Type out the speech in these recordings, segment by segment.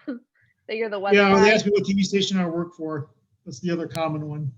that you're the weather Yeah, they guy? asked me what TV station I work for. That's the other common one.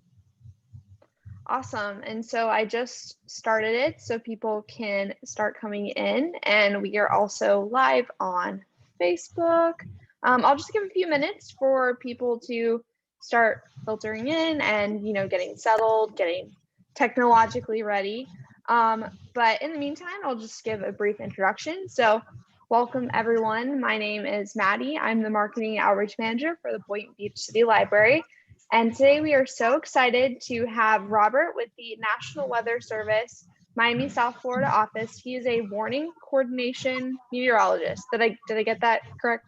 Awesome. And so I just started it so people can start coming in, and we are also live on Facebook. I'll just give a few minutes for people to start filtering in and, getting settled, getting technologically ready. But in the meantime, I'll just give a brief introduction. So welcome everyone. My name is Maddie. I'm the Marketing Outreach Manager for the Boynton Beach City Library. And today we are so excited to have Robert with the National Weather Service, Miami, South Florida office. He is a warning coordination meteorologist. Did I get that correct?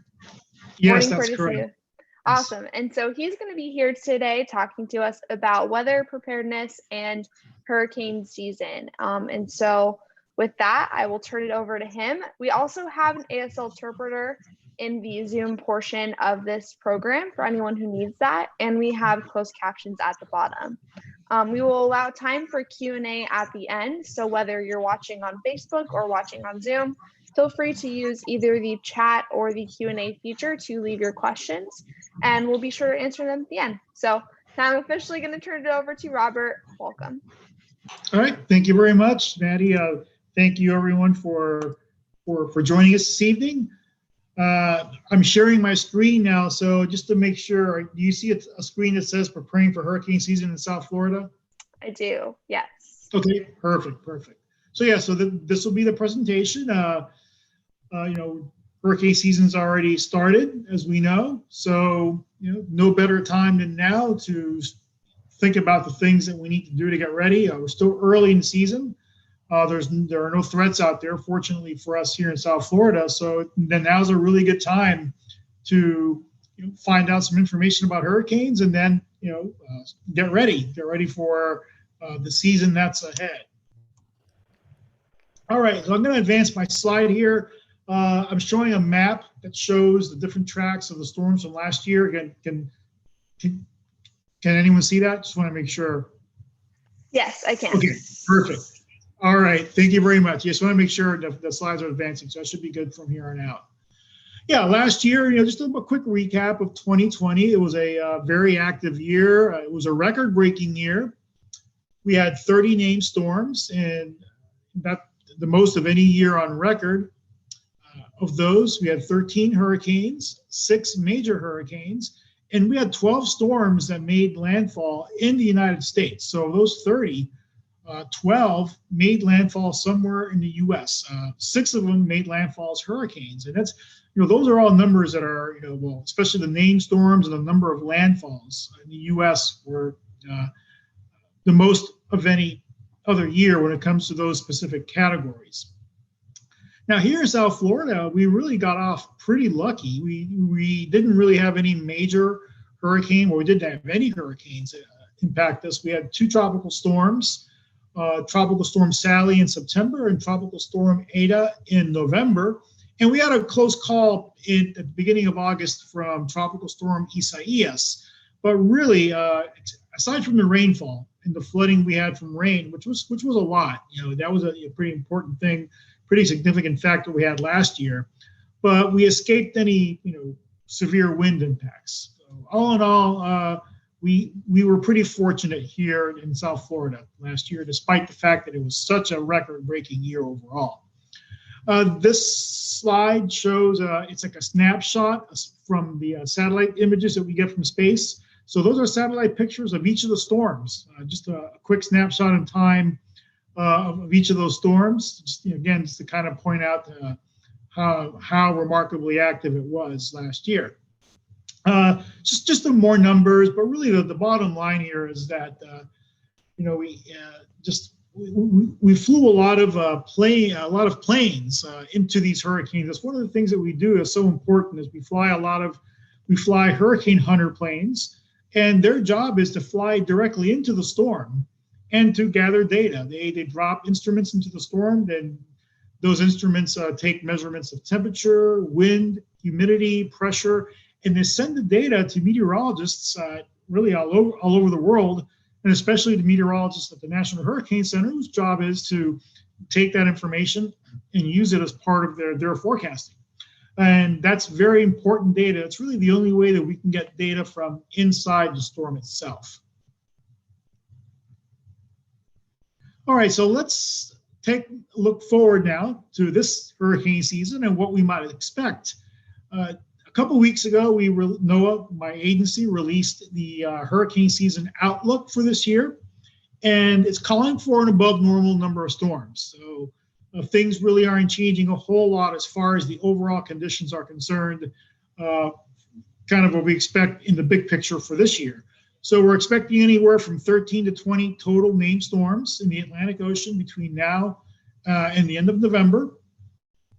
Yes, Warning that's coordination. correct. Awesome. And so he's going to be here today talking to us about weather preparedness and hurricane season. And so with that, I will turn it over to him. We also have an ASL interpreter in the Zoom portion of this program for anyone who needs that. And we have closed captions at the bottom. We will allow time for Q&A at the end. So whether you're watching on Facebook or watching on Zoom, feel free to use either the chat or the Q&A feature to leave your questions, and we'll be sure to answer them at the end. So now I'm officially going to turn it over to Robert. Welcome. All right, thank you very much, Maddie. Thank you everyone for joining us this evening. I'm sharing my screen now, so just to make sure, do you see a screen that says preparing for hurricane season in South Florida? I do, yes. Okay, perfect. So yeah, so this will be the presentation. Hurricane season's already started, as we know. So, no better time than now to think about the things that we need to do to get ready. We're still early in the season. There are no threats out there, fortunately for us here in South Florida. So then now's a really good time to find out some information about hurricanes, and then get ready for the season that's ahead. All right, so I'm going to advance my slide here. I'm showing a map that shows the different tracks of the storms from last year. Again, can anyone see that? Just want to make sure. Yes, I can. Okay, perfect. All right, thank you very much. Just want to make sure that the slides are advancing, so I should be good from here on out. Yeah, last year, just a quick recap of 2020. It was a very active year. It was a record-breaking year. We had 30 named storms, and that the most of any year on record. Of those, we had 13 hurricanes, 6 major hurricanes, and we had 12 storms that made landfall in the United States. So those 30, 12 made landfall somewhere in the U.S. 6 of them made landfall as hurricanes, and that's those are all numbers that are especially the named storms and the number of landfalls in the U.S. were the most of any other year when it comes to those specific categories. Now here in South Florida, we really got off pretty lucky. We didn't really have any major hurricane, or we didn't have any hurricanes impact us. We had 2 tropical storms, Tropical Storm Sally in September and Tropical Storm Ada in November. And we had a close call at the beginning of August from Tropical Storm Isaias. But really, aside from the rainfall and the flooding we had from rain, which was a lot, that was a pretty important thing, pretty significant factor we had last year, but we escaped any severe wind impacts. So all in all, we were pretty fortunate here in South Florida last year, despite the fact that it was such a record-breaking year overall. This slide shows it's like a snapshot from the satellite images that we get from space. So those are satellite pictures of each of the storms. Just a quick snapshot in time of each of those storms. Just to kind of point out how remarkably active it was last year. Just some more numbers, but really the bottom line here is that we flew a lot of planes into these hurricanes. That's one of the things that we do is so important. Is we fly hurricane hunter planes, and their job is to fly directly into the storm and to gather data. They drop instruments into the storm, then those instruments take measurements of temperature, wind, humidity, pressure, and they send the data to meteorologists really all over the world, and especially the meteorologists at the National Hurricane Center, whose job is to take that information and use it as part of their forecasting. And that's very important data. It's really the only way that we can get data from inside the storm itself. All right, so let's look forward now to this hurricane season and what we might expect. A couple weeks ago, NOAA, my agency, released the hurricane season outlook for this year, and it's calling for an above normal number of storms. So things really aren't changing a whole lot as far as the overall conditions are concerned, kind of what we expect in the big picture for this year. So we're expecting anywhere from 13 to 20 total named storms in the Atlantic Ocean between now and the end of November.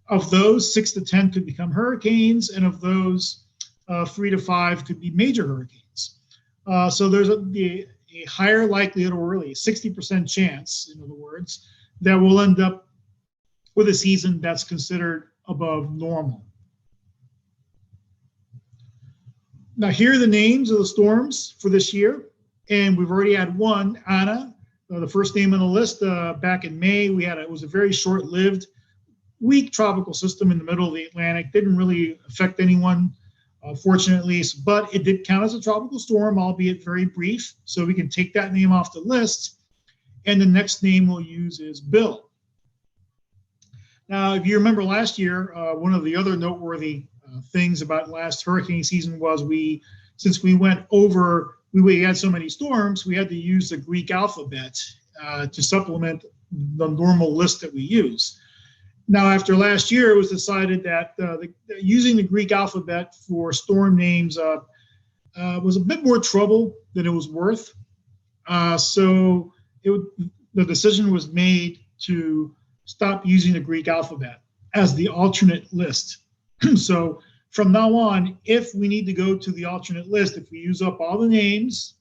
Of those, 6 to 10 could become hurricanes, and of those, 3 to 5 could be major hurricanes. So there's a higher likelihood, or really a 60% chance, in other words, that we'll end up with a season that's considered above normal. Now, here are the names of the storms for this year, and we've already had one, Anna, the first name on the list back in May. It was a very short-lived, weak tropical system in the middle of the Atlantic. Didn't really affect anyone, fortunately, but it did count as a tropical storm, albeit very brief. So we can take that name off the list, and the next name we'll use is Bill. Now, if you remember last year, one of the other noteworthy things about last hurricane season was since we had so many storms, we had to use the Greek alphabet to supplement the normal list that we use. Now, after last year, it was decided that using the Greek alphabet for storm names was a bit more trouble than it was worth. So the decision was made to stop using the Greek alphabet as the alternate list. So from now on, if we need to go to the alternate list, if we use up all the names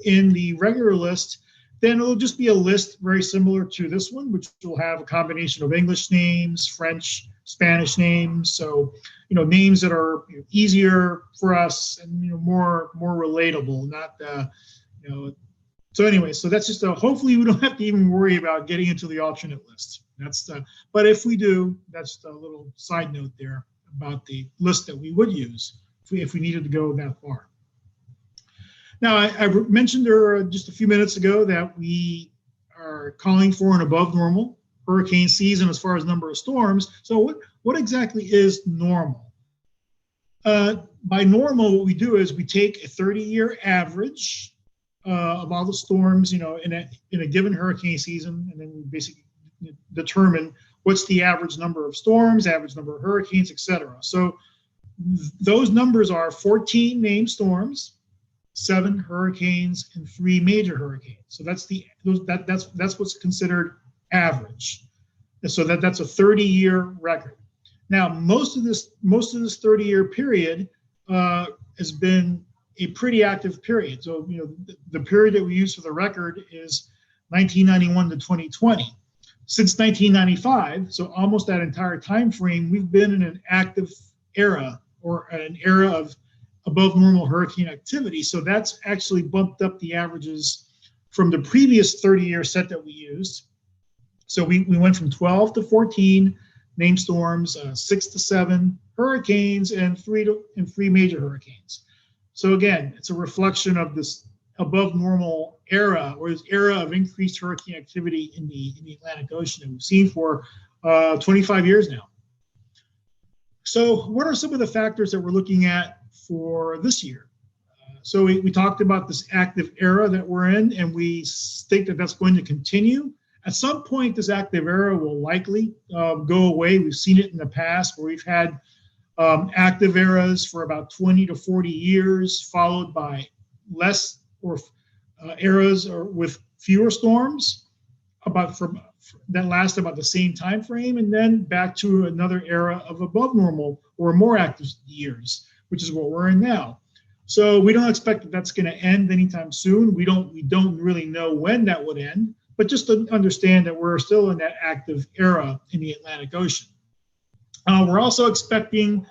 in the regular list, then it'll just be a list very similar to this one, which will have a combination of English names, French, Spanish names. So, names that are easier for us and, more relatable, not, So anyway, so that's just hopefully we don't have to even worry about getting into the alternate list. But if we do, that's a little side note there about the list that we would use if we needed to go that far. Now, I mentioned just a few minutes ago that we are calling for an above normal hurricane season as far as number of storms. So what exactly is normal? By normal, what we do is we take a 30-year average of all the storms, in a given hurricane season, and then we basically determine what's the average number of storms, average number of hurricanes, etc. So those numbers are 14 named storms, 7 hurricanes, and 3 major hurricanes. So that's what's considered average. So that's a 30-year record. Now, most of this 30-year period has been a pretty active period. So the period that we use for the record is 1991 to 2020. Since 1995, so almost that entire time frame, we've been in an active era, or an era of above normal hurricane activity. So that's actually bumped up the averages from the previous 30-year set that we used. So we went from 12 to 14 named storms, 6 to 7 hurricanes, and 3 major hurricanes. So again, it's a reflection of this above normal era, or this era of increased hurricane activity in the Atlantic Ocean that we've seen for 25 years now. So what are some of the factors that we're looking at for this year? So we talked about this active era that we're in, and we think that that's going to continue. At some point, this active era will likely go away. We've seen it in the past where we've had active eras for about 20 to 40 years, followed by less or eras or with fewer storms that last about the same time frame, and then back to another era of above normal or more active years, which is what we're in now. So we don't expect that that's going to end anytime soon. We don't really know when that would end, but just to understand that we're still in that active era in the Atlantic Ocean. We're also expecting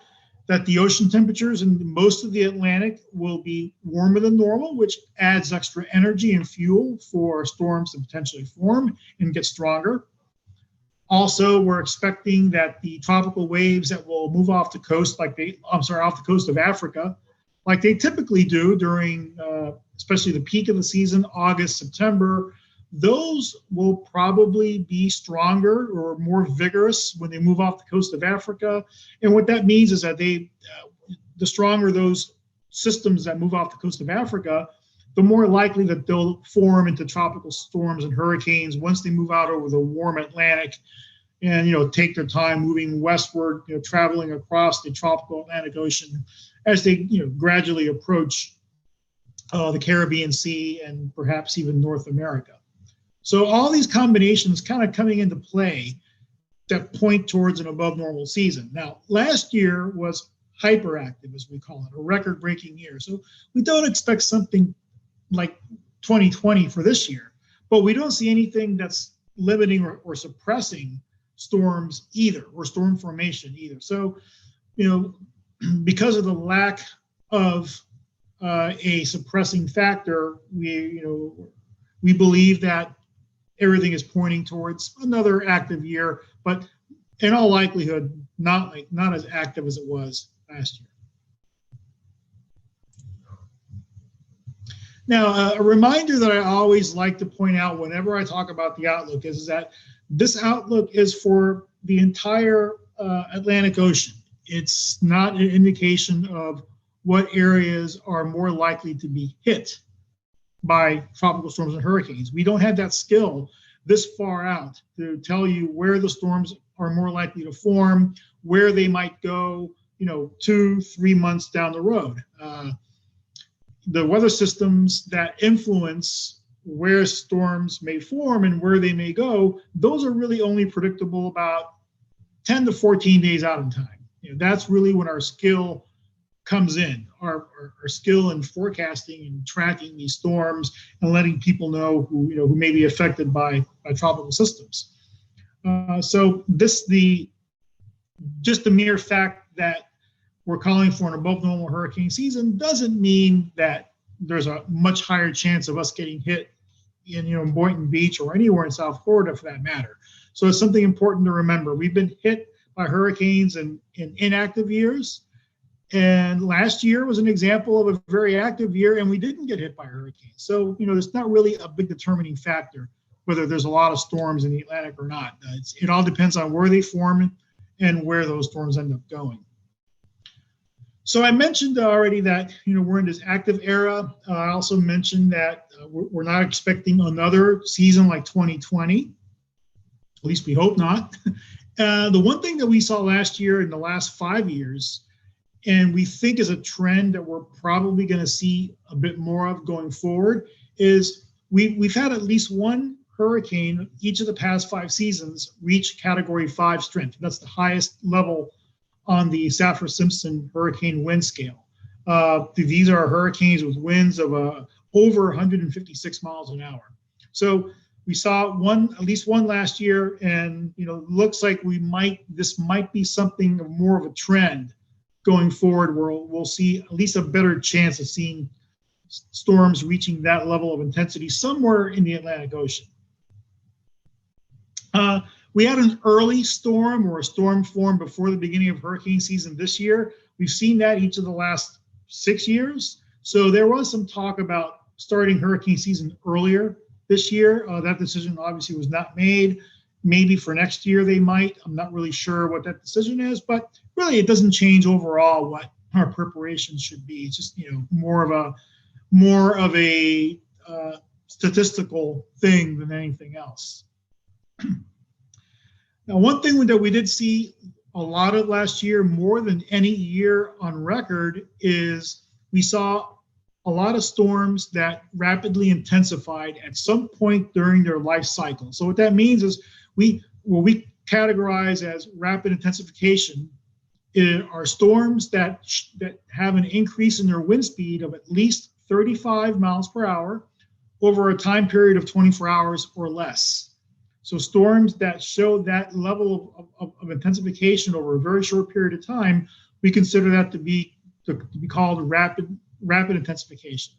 that the ocean temperatures in most of the Atlantic will be warmer than normal, which adds extra energy and fuel for storms to potentially form and get stronger. Also, we're expecting that the tropical waves that will move off the coast, off the coast of Africa, like they typically do during, especially the peak of the season, August, September, those will probably be stronger or more vigorous when they move off the coast of Africa. And what that means is that the stronger those systems that move off the coast of Africa, the more likely that they'll form into tropical storms and hurricanes once they move out over the warm Atlantic and, take their time moving westward, traveling across the tropical Atlantic Ocean as they, gradually approach the Caribbean Sea and perhaps even North America. So all these combinations kind of coming into play that point towards an above normal season. Now, last year was hyperactive, as we call it, a record-breaking year. So we don't expect something like 2020 for this year, but we don't see anything that's limiting or suppressing storms either, or storm formation either. So, because of the lack of a suppressing factor, we believe that everything is pointing towards another active year, but in all likelihood, not as active as it was last year. Now, a reminder that I always like to point out whenever I talk about the outlook is that this outlook is for the entire Atlantic Ocean. It's not an indication of what areas are more likely to be hit by tropical storms and hurricanes. We don't have that skill this far out to tell you where the storms are more likely to form, where they might go, 2-3 months down the road. The weather systems that influence where storms may form and where they may go, those are really only predictable about 10 to 14 days out in time. That's really when our skill comes in, our skill in forecasting and tracking these storms and letting people know who may be affected by tropical systems. So just the mere fact that we're calling for an above normal hurricane season doesn't mean that there's a much higher chance of us getting hit in Boynton Beach or anywhere in South Florida for that matter. So it's something important to remember. We've been hit by hurricanes in inactive years. And last year was an example of a very active year, and we didn't get hit by hurricanes. So, there's not really a big determining factor whether there's a lot of storms in the Atlantic or not. It all depends on where they form and where those storms end up going. So I mentioned already that, we're in this active era. I also mentioned that we're not expecting another season like 2020. At least we hope not. The one thing that we saw last year in the last 5 years, and we think is a trend that we're probably going to see a bit more of going forward, is we've had at least one hurricane each of the past 5 seasons reach Category 5 strength. That's the highest level on the Saffir-Simpson hurricane wind scale. These are hurricanes with winds of over 156 miles an hour. So we saw at least one last year, and looks like this might be something more of a trend going forward, where we'll see at least a better chance of seeing storms reaching that level of intensity somewhere in the Atlantic Ocean. We had an early storm or a storm form before the beginning of hurricane season this year. We've seen that each of the last 6 years. So there was some talk about starting hurricane season earlier this year. That decision obviously was not made. Maybe for next year they might. I'm not really sure what that decision is, but really it doesn't change overall what our preparations should be. It's just more of a statistical thing than anything else. Now, one thing that we did see a lot of last year, more than any year on record, is we saw a lot of storms that rapidly intensified at some point during their life cycle. So what that means is what we categorize as rapid intensification are storms that have an increase in their wind speed of at least 35 miles per hour over a time period of 24 hours or less. So storms that show that level of intensification over a very short period of time, we consider that to be called rapid intensification.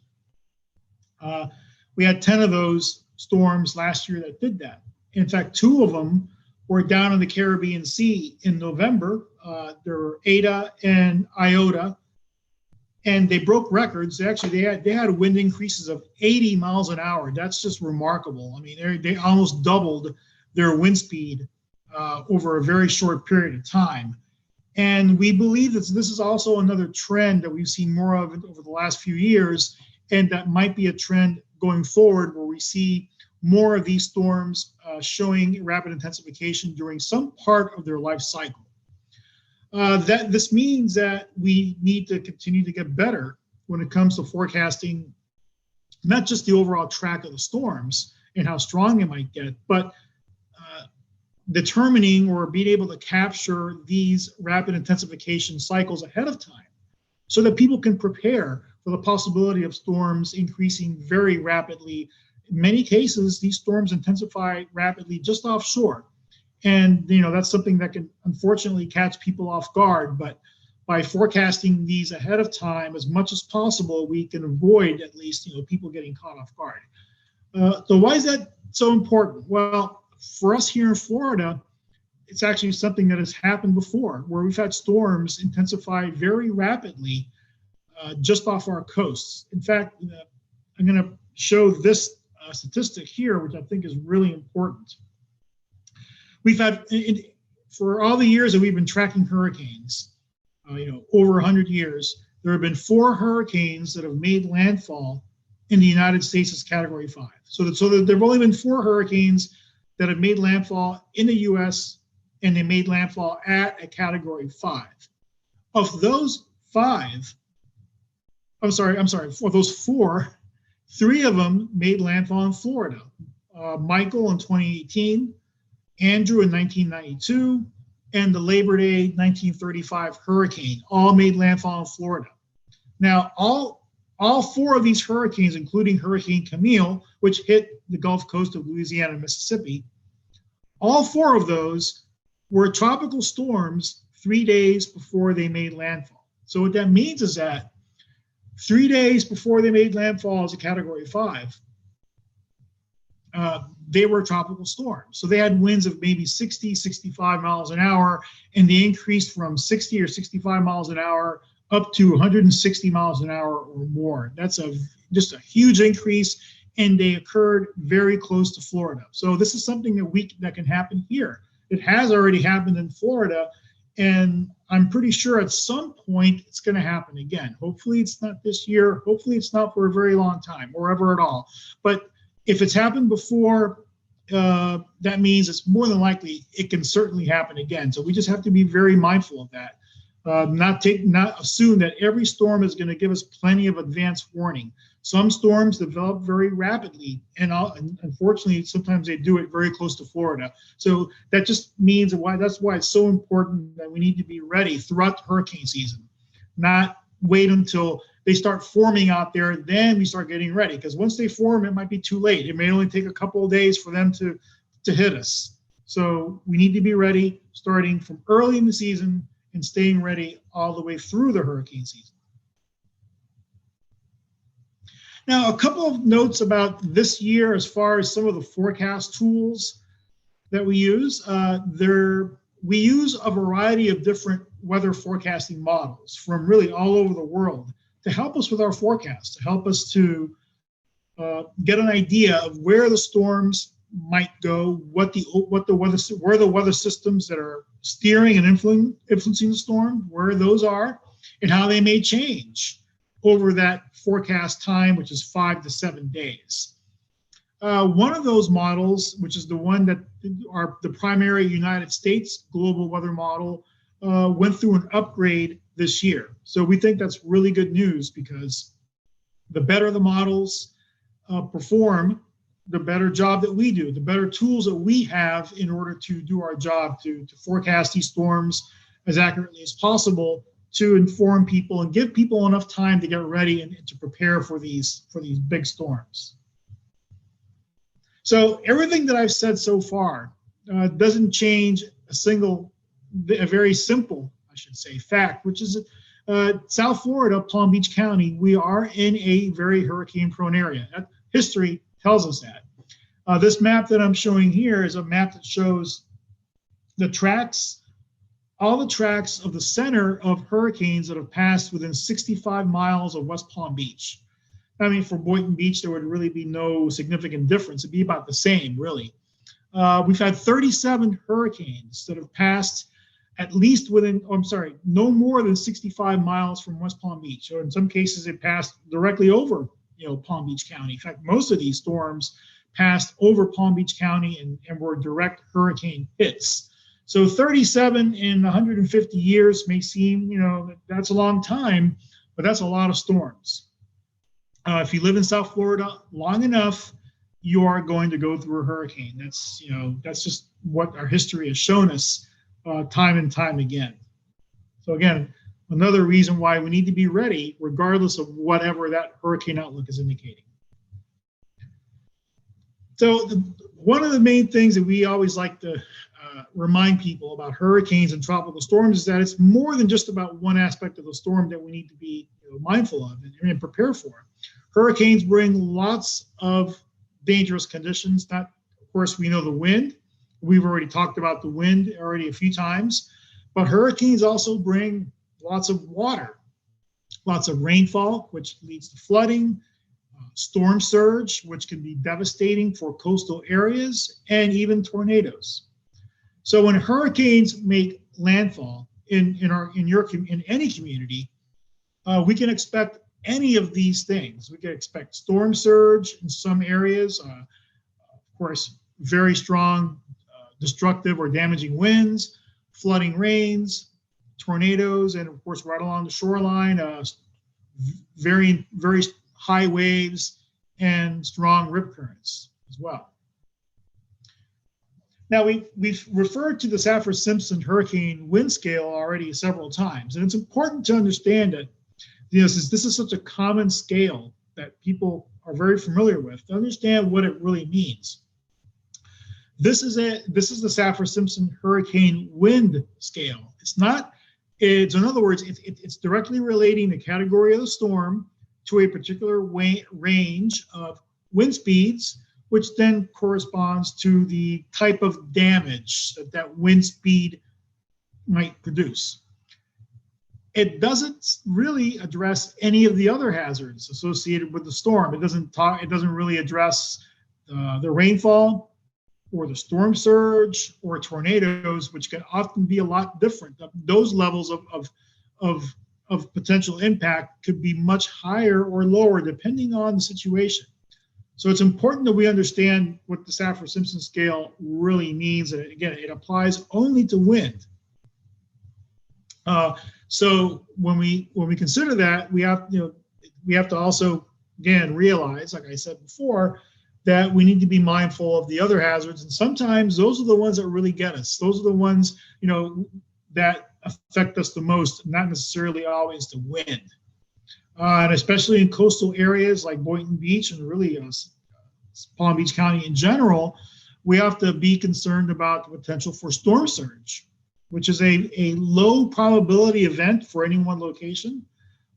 We had 10 of those storms last year that did that. In fact, 2 of them or down in the Caribbean Sea in November. There were Eta and Iota, and they broke records. They had wind increases of 80 miles an hour. That's just remarkable. I mean, they almost doubled their wind speed over a very short period of time. And we believe that this is also another trend that we've seen more of over the last few years, and that might be a trend going forward where we see more of these storms showing rapid intensification during some part of their life cycle. This means that we need to continue to get better when it comes to forecasting, not just the overall track of the storms and how strong they might get, but determining or being able to capture these rapid intensification cycles ahead of time so that people can prepare for the possibility of storms increasing very rapidly. In many cases, these storms intensify rapidly just offshore. And, that's something that can unfortunately catch people off guard. But by forecasting these ahead of time as much as possible, we can avoid at least, people getting caught off guard. So why is that so important? Well, for us here in Florida, it's actually something that has happened before, where we've had storms intensify very rapidly just off our coasts. In fact, I'm going to show this statistic here, which I think is really important. We've had, for all the years that we've been tracking hurricanes, over 100 years, there have been 4 hurricanes that have made landfall in the United States as Category 5. So there have only been 4 hurricanes that have made landfall in the U.S., and they made landfall at a Category 5. Of those 5, for those 4, 3 of them made landfall in Florida. Michael in 2018, Andrew in 1992, and the Labor Day 1935 hurricane all made landfall in Florida. Now, all 4 of these hurricanes, including Hurricane Camille, which hit the Gulf Coast of Louisiana and Mississippi, all 4 of those were tropical storms 3 days before they made landfall. So what that means is that 3 days before they made landfall as a Category 5, they were tropical storms. So they had winds of maybe 60, 65 miles an hour, and they increased from 60 or 65 miles an hour up to 160 miles an hour or more. That's just a huge increase, and they occurred very close to Florida. So this is something that can happen here. It has already happened in Florida, and I'm pretty sure at some point it's going to happen again. Hopefully it's not this year. Hopefully it's not for a very long time or ever at all. But if it's happened before, that means it's more than likely it can certainly happen again. So we just have to be very mindful of that. Not assume that every storm is going to give us plenty of advance warning. Some storms develop very rapidly, and unfortunately, sometimes they do it very close to Florida. So that just means that's why it's so important that we need to be ready throughout the hurricane season, not wait until they start forming out there, then we start getting ready. Because once they form, it might be too late. It may only take a couple of days for them to hit us. So we need to be ready starting from early in the season and staying ready all the way through the hurricane season. Now, a couple of notes about this year as far as some of the forecast tools that we use. We use a variety of different weather forecasting models from really all over the world to help us with our forecast, to help us to get an idea of where the storms might go, where the weather systems that are steering and influencing the storm, where those are, and how they may change over that forecast time, which is 5 to 7 days. One of those models, which is the one that are the primary United States global weather model, went through an upgrade this year. So we think that's really good news, because the better the models perform, the better job that we do, the better tools that we have in order to do our job to forecast these storms as accurately as possible, to inform people and give people enough time to get ready and to prepare for these big storms. So everything that I've said so far doesn't change a very simple, I should say, fact, which is South Florida, Palm Beach County, we are in a very hurricane-prone area. History tells us that. This map that I'm showing here is a map that shows the tracks, all the tracks of the center of hurricanes that have passed within 65 miles of West Palm Beach. I mean, for Boynton Beach, there would really be no significant difference. It'd be about the same, really. We've had 37 hurricanes that have passed at least within, no more than 65 miles from West Palm Beach. So in some cases, it passed directly over, Palm Beach County. In fact, most of these storms passed over Palm Beach County and were direct hurricane hits. So 37 in 150 years may seem, that's a long time, but that's a lot of storms. If you live in South Florida long enough, you are going to go through a hurricane. That's just what our history has shown us time and time again. So again, another reason why we need to be ready, regardless of whatever that hurricane outlook is indicating. So one of the main things that we always like to remind people about hurricanes and tropical storms is that it's more than just about one aspect of the storm that we need to be mindful of and prepare for. Hurricanes bring lots of dangerous conditions. Of course, we know the wind. We've already talked about the wind already a few times, but hurricanes also bring lots of water, lots of rainfall, which leads to flooding, storm surge, which can be devastating for coastal areas, and even tornadoes. So when hurricanes make landfall in any community, we can expect any of these things. We can expect storm surge in some areas, of course, very strong, destructive or damaging winds, flooding rains, tornadoes, and of course, right along the shoreline, very, very high waves and strong rip currents as well. Now, we've referred to the Saffir-Simpson hurricane wind scale already several times, and it's important to understand that since this is such a common scale that people are very familiar with, to understand what it really means. This is the Saffir-Simpson hurricane wind scale. In other words, it's directly relating the category of the storm to a particular range of wind speeds, which then corresponds to the type of damage that wind speed might produce. It doesn't really address any of the other hazards associated with the storm. It doesn't really address the rainfall or the storm surge or tornadoes, which can often be a lot different. Those levels of potential impact could be much higher or lower depending on the situation. So it's important that we understand what the Saffir-Simpson scale really means. And again, it applies only to wind. So when we consider that, we have to also, again, realize, like I said before, that we need to be mindful of the other hazards. And sometimes those are the ones that really get us. Those are the ones, that affect us the most, not necessarily always the wind. And especially in coastal areas like Boynton Beach and really Palm Beach County in general, we have to be concerned about the potential for storm surge, which is a low probability event for any one location.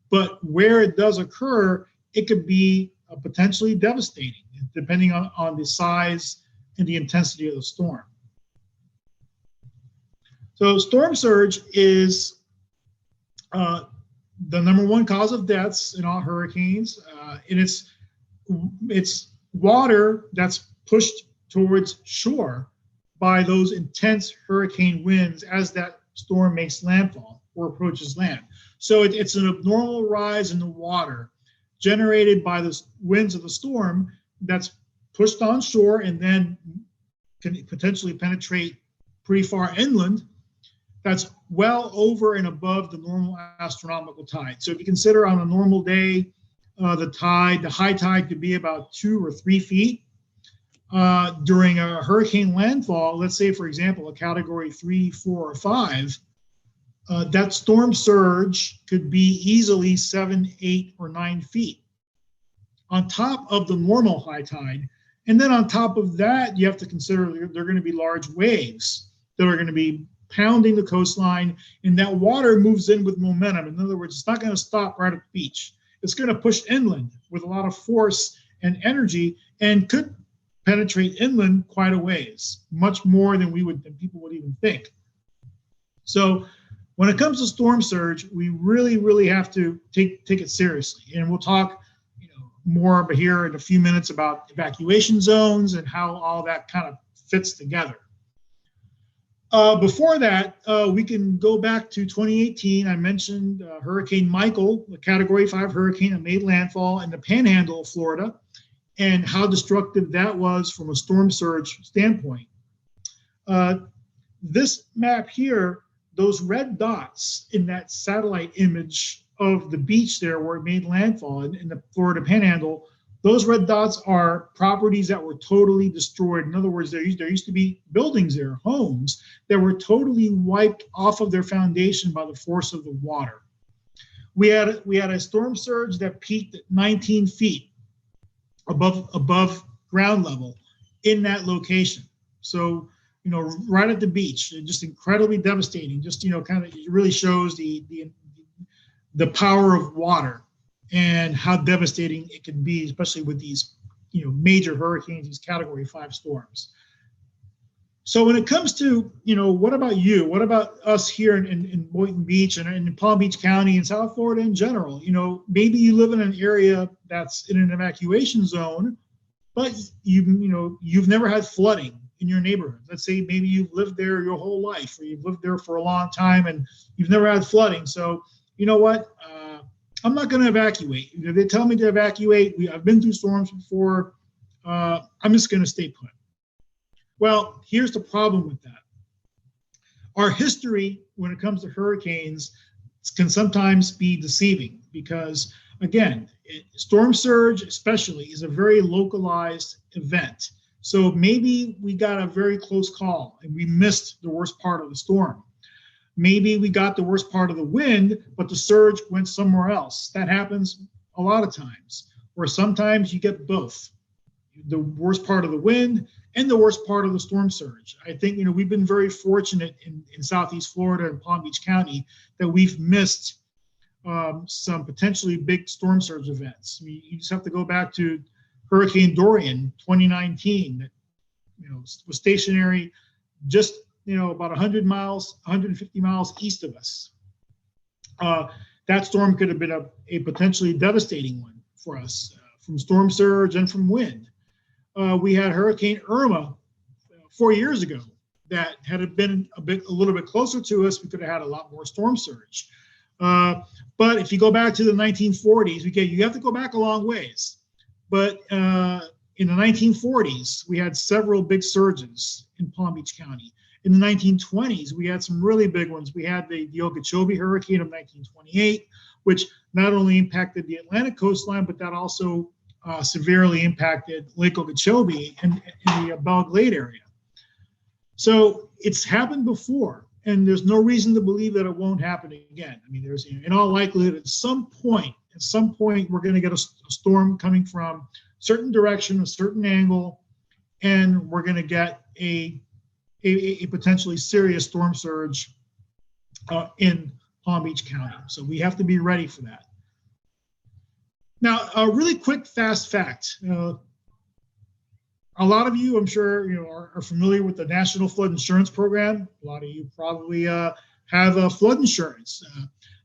But where it does occur, it could be potentially devastating, depending on the size and the intensity of the storm. So storm surge is the number one cause of deaths in all hurricanes, and it's water that's pushed towards shore by those intense hurricane winds as that storm makes landfall or approaches land. So it's an abnormal rise in the water generated by the winds of the storm that's pushed on shore and then can potentially penetrate pretty far inland. That's well over and above the normal astronomical tide. So if you consider on a normal day, the high tide could be about 2 or 3 feet. During a hurricane landfall, let's say, for example, a category 3, 4, or 5, that storm surge could be easily 7, 8, or 9 feet on top of the normal high tide. And then on top of that, you have to consider there are going to be large waves that are going to be pounding the coastline, and that water moves in with momentum. In other words, it's not going to stop right at the beach. It's going to push inland with a lot of force and energy and could penetrate inland quite a ways, much more than people would even think. So when it comes to storm surge, we really have to take it seriously. And we'll talk more here in a few minutes about evacuation zones and how all that kind of fits together. Before that, we can go back to 2018. I mentioned Hurricane Michael, a Category 5 hurricane that made landfall in the Panhandle of Florida, and how destructive that was from a storm surge standpoint. This map here, those red dots in that satellite image of the beach there where it made landfall in the Florida Panhandle, those red dots are properties that were totally destroyed. In other words, there used to be buildings there, homes, that were totally wiped off of their foundation by the force of the water. We had a storm surge that peaked at 19 feet above ground level in that location. So, right at the beach, just incredibly devastating. Just, kind of, it really shows the power of water and how devastating it can be, especially with these, major hurricanes, these Category 5 storms. So when it comes to, what about you? What about us here in Boynton Beach and in Palm Beach County and South Florida in general? Maybe you live in an area that's in an evacuation zone, but you've never had flooding in your neighborhood. Let's say maybe you've lived there your whole life, or you've lived there for a long time and you've never had flooding. So you know what? I'm not going to evacuate. If they tell me to evacuate, I've been through storms before. I'm just going to stay put. Well, here's the problem with that. Our history when it comes to hurricanes can sometimes be deceiving because, again, storm surge especially is a very localized event. So maybe we got a very close call and we missed the worst part of the storm. Maybe we got the worst part of the wind, but the surge went somewhere else. That happens a lot of times. Or sometimes you get both, the worst part of the wind and the worst part of the storm surge. I think, we've been very fortunate in Southeast Florida and Palm Beach County that we've missed some potentially big storm surge events. You just have to go back to Hurricane Dorian 2019 that, was stationary just about 100 miles, 150 miles east of us. That storm could have been a potentially devastating one for us from storm surge and from wind. We had Hurricane Irma 4 years ago that had it been a little bit closer to us, we could have had a lot more storm surge. But if you go back to the 1940s, you have to go back a long ways. But in the 1940s, we had several big surges in Palm Beach County. In the 1920s, we had some really big ones. We had the Okeechobee hurricane of 1928, which not only impacted the Atlantic coastline, but that also severely impacted Lake Okeechobee and the Belle Glade area. So it's happened before, and there's no reason to believe that it won't happen again. I mean, there's, in all likelihood, at some point, we're going to get a storm coming from a certain direction, a certain angle, and we're going to get a potentially serious storm surge in Palm Beach County. So we have to be ready for that. Now, a really quick, fast fact. A lot of you, I'm sure, are familiar with the National Flood Insurance Program. A lot of you probably have flood insurance.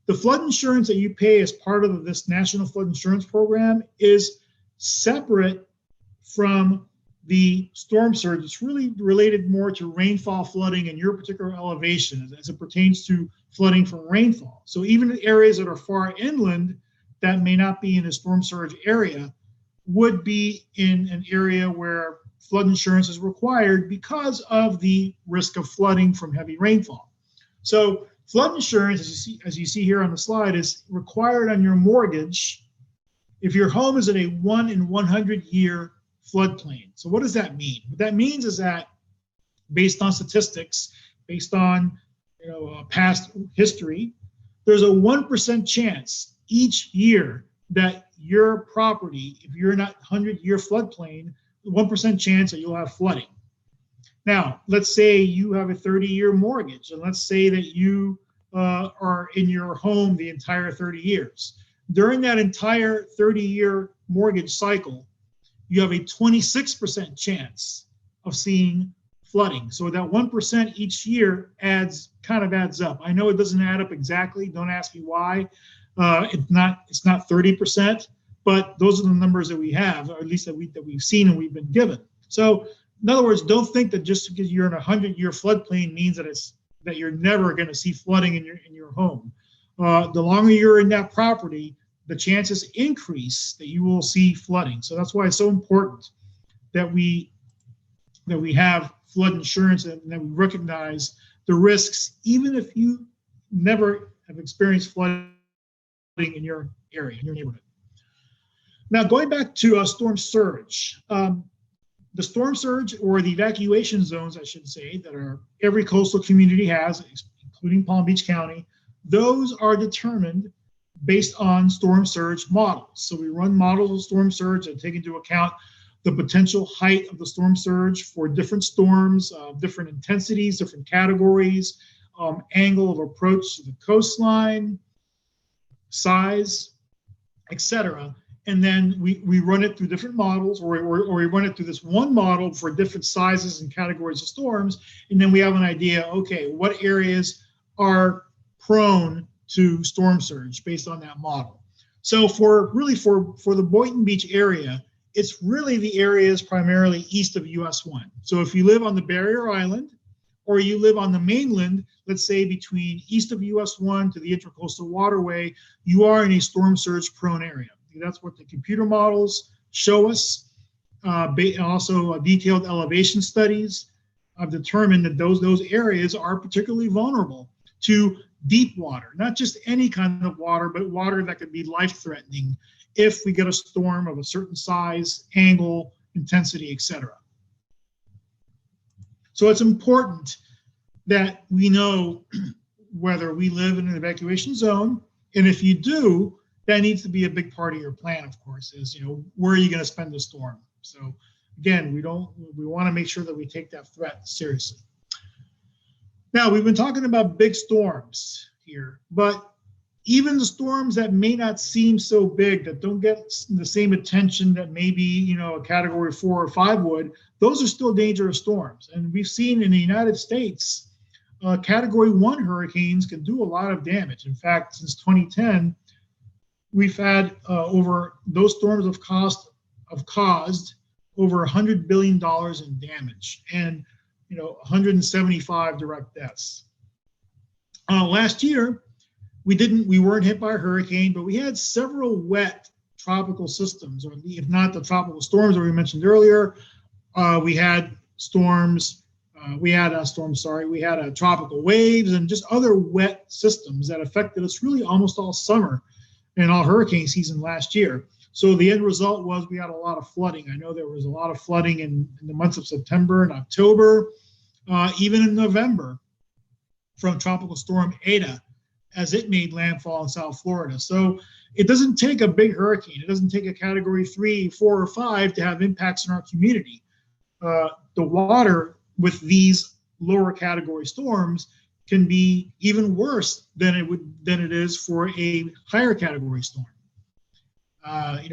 The flood insurance that you pay as part of this National Flood Insurance Program is separate from the storm surge. It's really related more to rainfall flooding in your particular elevation as it pertains to flooding from rainfall. So even in areas that are far inland that may not be in a storm surge area would be in an area where flood insurance is required because of the risk of flooding from heavy rainfall. So flood insurance, as you see here on the slide, is required on your mortgage if your home is in a 1 in 100 year floodplain. So what does that mean? What that means is that based on statistics, based on past history, there's a 1% chance each year that your property, if you're not 100-year floodplain, 1% chance that you'll have flooding. Now, let's say you have a 30-year mortgage, and let's say that you are in your home the entire 30 years. During that entire 30-year mortgage cycle, you have a 26% chance of seeing flooding. So that 1% each year kind of adds up. I know it doesn't add up exactly. Don't ask me why. It's not 30%, but those are the numbers that we have, or at least that we've seen and we've been given. So in other words, don't think that just because you're in a 100-year floodplain means that you're never going to see flooding in your home. The longer you're in that property, the chances increase that you will see flooding. So that's why it's so important that we have flood insurance and that we recognize the risks, even if you never have experienced flooding in your area, in your neighborhood. Now, going back to storm surge. The storm surge, or the evacuation zones, I should say, that every coastal community has, including Palm Beach County, those are determined based on storm surge models. So we run models of storm surge that take into account the potential height of the storm surge for different storms, different intensities, different categories, angle of approach to the coastline, size, etc. And then we run it through different models, or we run it through this one model for different sizes and categories of storms. And then we have an idea, okay, what areas are prone to storm surge based on that model. So for the Boynton Beach area, it's really the areas primarily east of US 1. So if you live on the Barrier Island, or you live on the mainland, let's say between east of US 1 to the Intracoastal Waterway, you are in a storm surge prone area. That's what the computer models show us. Also, detailed elevation studies have determined that those areas are particularly vulnerable to deep water, not just any kind of water, but water that could be life-threatening if we get a storm of a certain size, angle, intensity, etc. So it's important that we know whether we live in an evacuation zone, and if you do, that needs to be a big part of your plan, of course, is, where are you going to spend the storm? So again, we want to make sure that we take that threat seriously. Now, we've been talking about big storms here, but even the storms that may not seem so big, that don't get the same attention that maybe, a category 4 or 5 would, those are still dangerous storms. And we've seen in the United States, category 1 hurricanes can do a lot of damage. In fact, since 2010, we've had those storms have caused over $100 billion in damage, and 175 direct deaths. Last year, we weren't hit by a hurricane, but we had several wet tropical systems, or if not the tropical storms that we mentioned earlier. We had storms. We had tropical waves and just other wet systems that affected us really almost all summer and all hurricane season last year. So the end result was we had a lot of flooding. I know there was a lot of flooding in the months of September and October, even in November, from Tropical Storm Eta as it made landfall in South Florida. So it doesn't take a big hurricane. It doesn't take a category 3, 4, or 5 to have impacts in our community. The water with these lower category storms can be even worse than it is for a higher category storm.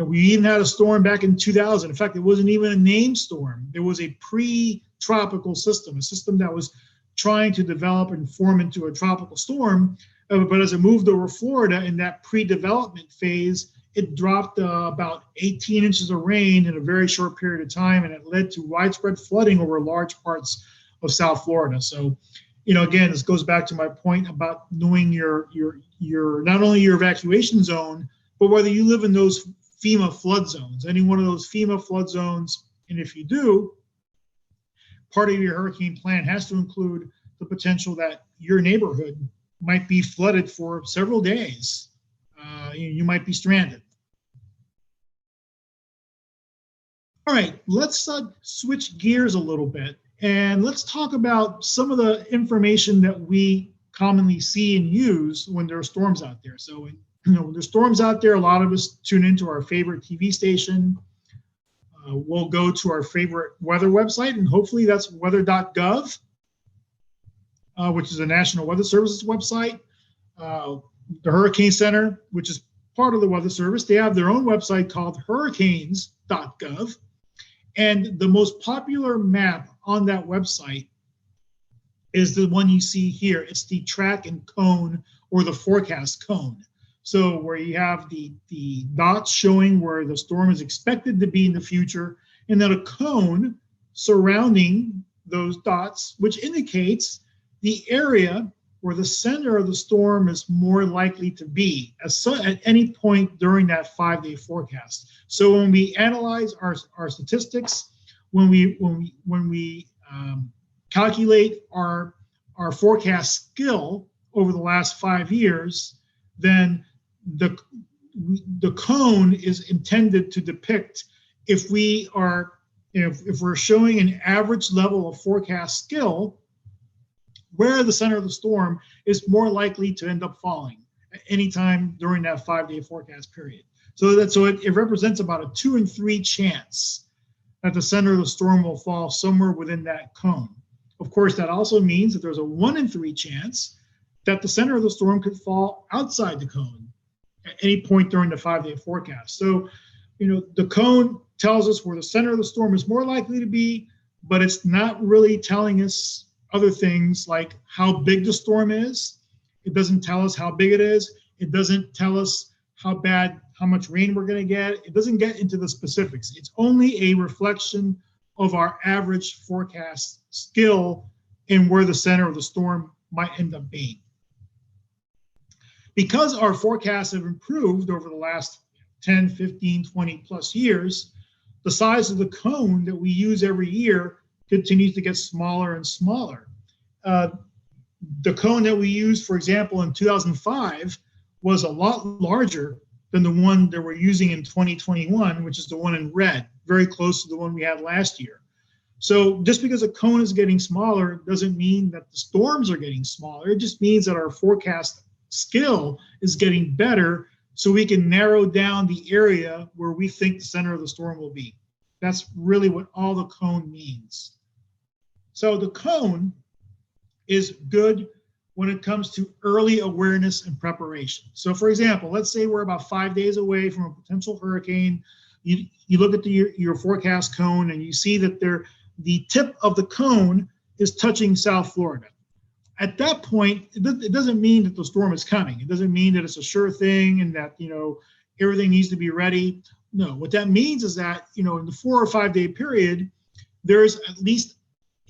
We even had a storm back in 2000. In fact, it wasn't even a named storm. It was a pre-tropical system, a system that was trying to develop and form into a tropical storm. But as it moved over Florida in that pre-development phase, it dropped about 18 inches of rain in a very short period of time, and it led to widespread flooding over large parts of South Florida. So, again, this goes back to my point about knowing your not only your evacuation zone, but whether you live in those FEMA flood zones, any one of those FEMA flood zones. And if you do, part of your hurricane plan has to include the potential that your neighborhood might be flooded for several days. You might be stranded. All right, let's switch gears a little bit, and let's talk about some of the information that we commonly see and use when there are storms out there. So when there's storms out there, a lot of us tune into our favorite TV station. We'll go to our favorite weather website, and hopefully that's weather.gov, which is a National Weather Services website. The Hurricane Center, which is part of the Weather Service, they have their own website called hurricanes.gov. And the most popular map on that website is the one you see here. It's the track and cone, or the forecast cone. So where you have the dots showing where the storm is expected to be in the future, and then a cone surrounding those dots, which indicates the area where the center of the storm is more likely to be at any point during that 5-day forecast. So when we analyze our statistics, when we calculate our forecast skill over the last 5 years, then the cone is intended to depict if we're showing an average level of forecast skill, where the center of the storm is more likely to end up falling at any time during that 5-day forecast period. So it represents about a 2 in 3 chance that the center of the storm will fall somewhere within that cone. Of course, that also means that there's a 1 in 3 chance that the center of the storm could fall outside the cone at any point during the 5-day forecast. So, the cone tells us where the center of the storm is more likely to be, but it's not really telling us other things like how big the storm is. It doesn't tell us how big it is. It doesn't tell us how much rain we're going to get. It doesn't get into the specifics. It's only a reflection of our average forecast skill and where the center of the storm might end up being. Because our forecasts have improved over the last 10, 15, 20 plus years, the size of the cone that we use every year continues to get smaller and smaller. The cone that we used, for example, in 2005 was a lot larger than the one that we're using in 2021, which is the one in red, very close to the one we had last year. So just because a cone is getting smaller doesn't mean that the storms are getting smaller. It just means that our forecast skill is getting better, so we can narrow down the area where we think the center of the storm will be. That's really what all the cone means. So the cone is good when it comes to early awareness and preparation. So for example, let's say we're about 5 days away from a potential hurricane. You look at your forecast cone and you see that the tip of the cone is touching South Florida. At that point, it doesn't mean that the storm is coming. It doesn't mean that it's a sure thing and that everything needs to be ready. No, what that means is that in the 4 or 5 day period, there's at least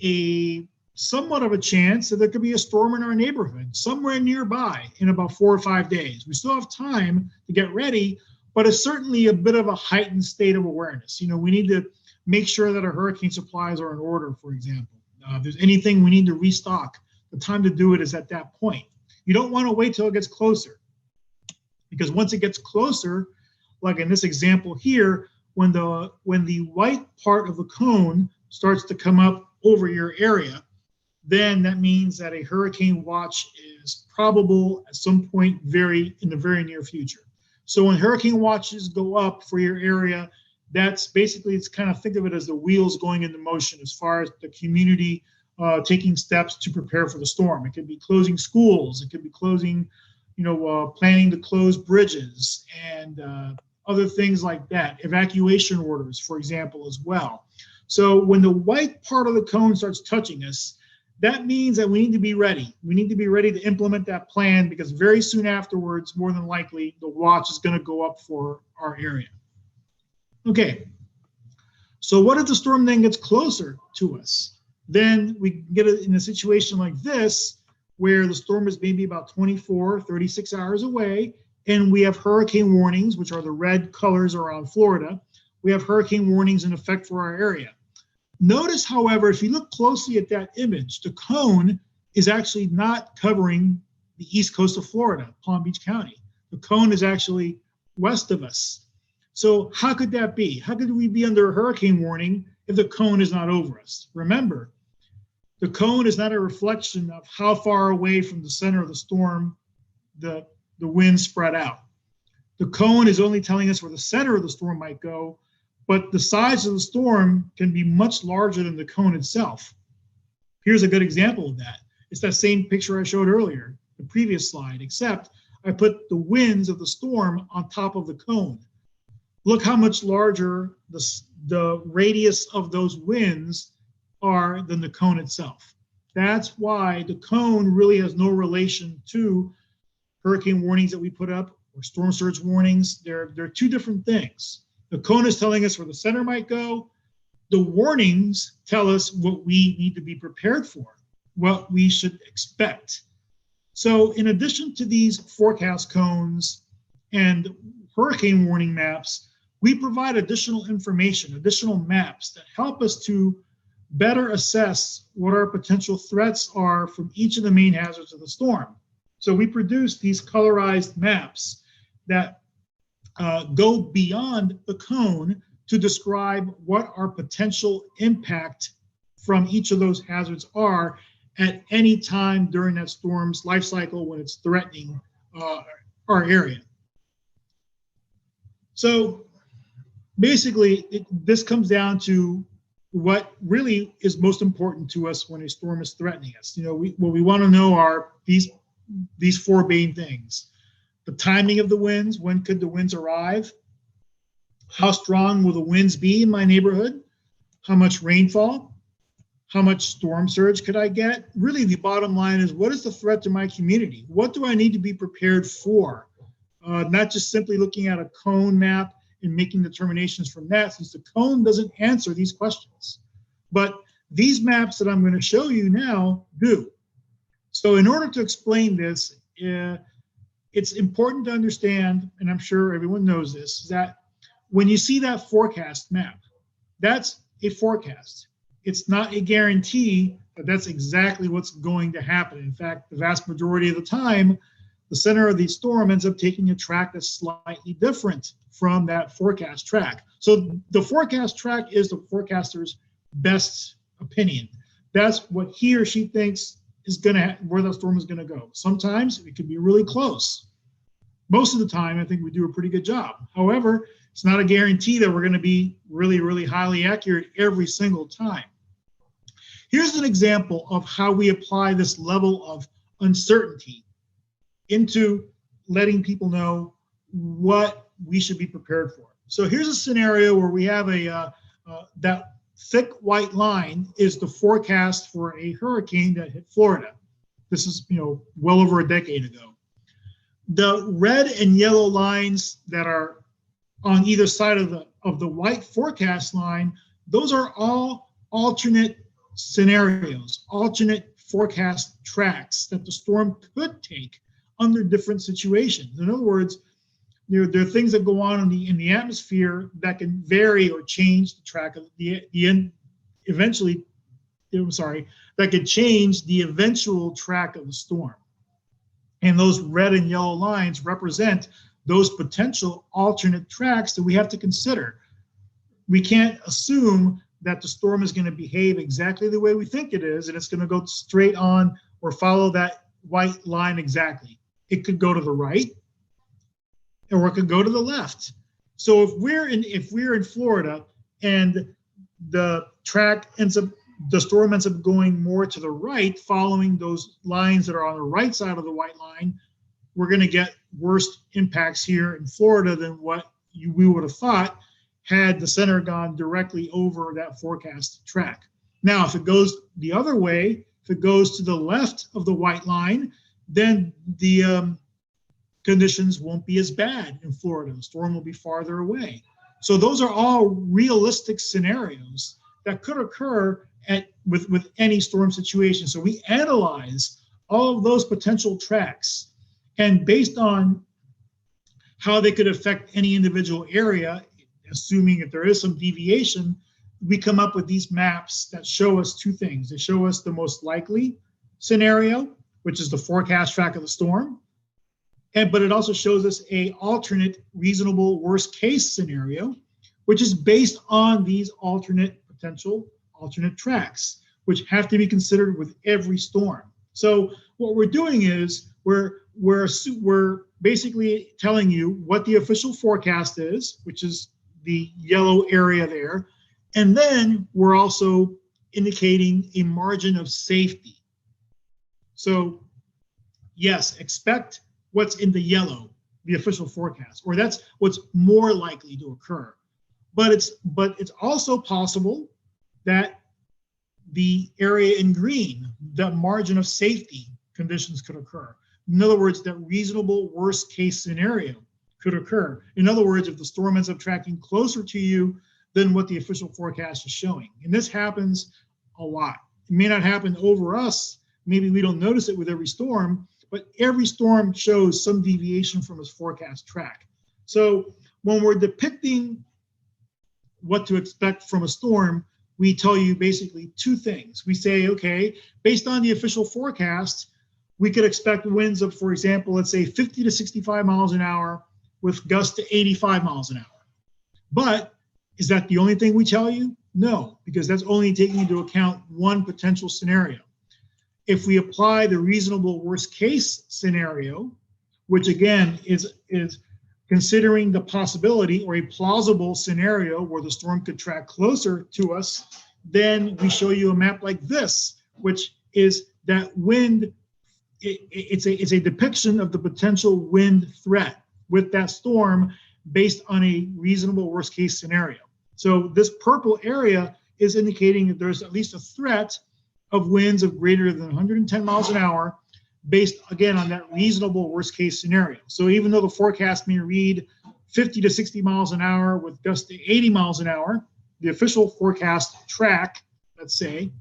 a somewhat of a chance that there could be a storm in our neighborhood somewhere nearby in about 4 or 5 days. We still have time to get ready, but it's certainly a bit of a heightened state of awareness. We need to make sure that our hurricane supplies are in order, for example. If there's anything we need to restock, the time to do it is at that point. You don't want to wait till it gets closer, because once it gets closer, like in this example here, when the white part of the cone starts to come up over your area, then that means that a hurricane watch is probable at some point in the very near future. So when hurricane watches go up for your area, that's basically, it's kind of, think of it as the wheels going into motion as far as the community taking steps to prepare for the storm. It could be closing schools, it could be closing, planning to close bridges and other things like that. Evacuation orders, for example, as well. So when the white part of the cone starts touching us, that means that we need to be ready. We need to be ready to implement that plan, because very soon afterwards, more than likely, the watch is going to go up for our area. Okay, so what if the storm then gets closer to us? Then we get it in a situation like this, where the storm is maybe about 24, 36 hours away, and we have hurricane warnings, which are the red colors around Florida. We have hurricane warnings in effect for our area. Notice, however, if you look closely at that image, the cone is actually not covering the east coast of Florida, Palm Beach County. The cone is actually west of us. So how could that be? How could we be under a hurricane warning if the cone is not over us? Remember, the cone is not a reflection of how far away from the center of the storm the wind spread out. The cone is only telling us where the center of the storm might go, but the size of the storm can be much larger than the cone itself. Here's a good example of that. It's that same picture I showed earlier, the previous slide, except I put the winds of the storm on top of the cone. Look how much larger the radius of those winds are than the cone itself. That's why the cone really has no relation to hurricane warnings that we put up or storm surge warnings. They're two different things. The cone is telling us where the center might go. The warnings tell us what we need to be prepared for, what we should expect. So in addition to these forecast cones and hurricane warning maps, we provide additional information, additional maps that help us to better assess what our potential threats are from each of the main hazards of the storm. So we produce these colorized maps that go beyond the cone to describe what our potential impact from each of those hazards are at any time during that storm's life cycle when it's threatening our area. So basically, this comes down to what really is most important to us when a storm is threatening us. You know, what we want to know are these four main things: the timing of the winds, when could the winds arrive? How strong will the winds be in my neighborhood? How much rainfall? How much storm surge could I get? Really, the bottom line is, what is the threat to my community? What do I need to be prepared for? Not just simply looking at a cone map and making determinations from that, since the cone doesn't answer these questions. But these maps that I'm going to show you now do. So in order to explain this, it's important to understand, and I'm sure everyone knows this, that when you see that forecast map, that's a forecast. It's not a guarantee that that's exactly what's going to happen. In fact, the vast majority of the time, the center of the storm ends up taking a track that's slightly different from that forecast track. So the forecast track is the forecaster's best opinion. That's what he or she thinks is where the storm is going to go. Sometimes it can be really close. Most of the time, I think we do a pretty good job. However, it's not a guarantee that we're going to be really, really highly accurate every single time. Here's an example of how we apply this level of uncertainty into letting people know what we should be prepared for. So here's a scenario where we have that thick white line is the forecast for a hurricane that hit Florida. This is, well over a decade ago. The red and yellow lines that are on either side of the white forecast line, those are all alternate scenarios, alternate forecast tracks that the storm could take under different situations. In other words, there are things that go on in the atmosphere that can vary or change the track of that could change the eventual track of the storm. And those red and yellow lines represent those potential alternate tracks that we have to consider. We can't assume that the storm is going to behave exactly the way we think it is, and it's going to go straight on or follow that white line exactly. It could go to the right, or it could go to the left. So if we're in Florida and the storm ends up going more to the right, following those lines that are on the right side of the white line, we're going to get worse impacts here in Florida than what we would have thought had the center gone directly over that forecast track. Now, if it goes the other way, if it goes to the left of the white line, then the conditions won't be as bad in Florida. The storm will be farther away. So those are all realistic scenarios that could occur with any storm situation. So we analyze all of those potential tracks, and based on how they could affect any individual area, assuming that there is some deviation, we come up with these maps that show us two things. They show us the most likely scenario, which is the forecast track of the storm, but it also shows us a alternate reasonable worst case scenario, which is based on these potential alternate tracks, which have to be considered with every storm. So what we're doing is we're basically telling you what the official forecast is, which is the yellow area there, and then we're also indicating a margin of safety. So yes, expect what's in the yellow, the official forecast, or that's what's more likely to occur. But it's also possible that the area in green, the margin of safety conditions could occur. In other words, that reasonable worst case scenario could occur. In other words, if the storm ends up tracking closer to you than what the official forecast is showing. And this happens a lot. It may not happen over us. Maybe we don't notice it with every storm, but every storm shows some deviation from its forecast track. So when we're depicting what to expect from a storm, we tell you basically two things. We say, okay, based on the official forecast, we could expect winds of, for example, let's say 50 to 65 miles an hour with gusts to 85 miles an hour. But is that the only thing we tell you? No, because that's only taking into account one potential scenario. If we apply the reasonable worst case scenario, which again is considering the possibility or a plausible scenario where the storm could track closer to us, then we show you a map like this, which is that wind. It's a depiction of the potential wind threat with that storm based on a reasonable worst case scenario. So this purple area is indicating that there's at least a threat of winds of greater than 110 miles an hour based, again, on that reasonable worst case scenario. So even though the forecast may read 50 to 60 miles an hour with gusts to 80 miles an hour, the official forecast track, let's say,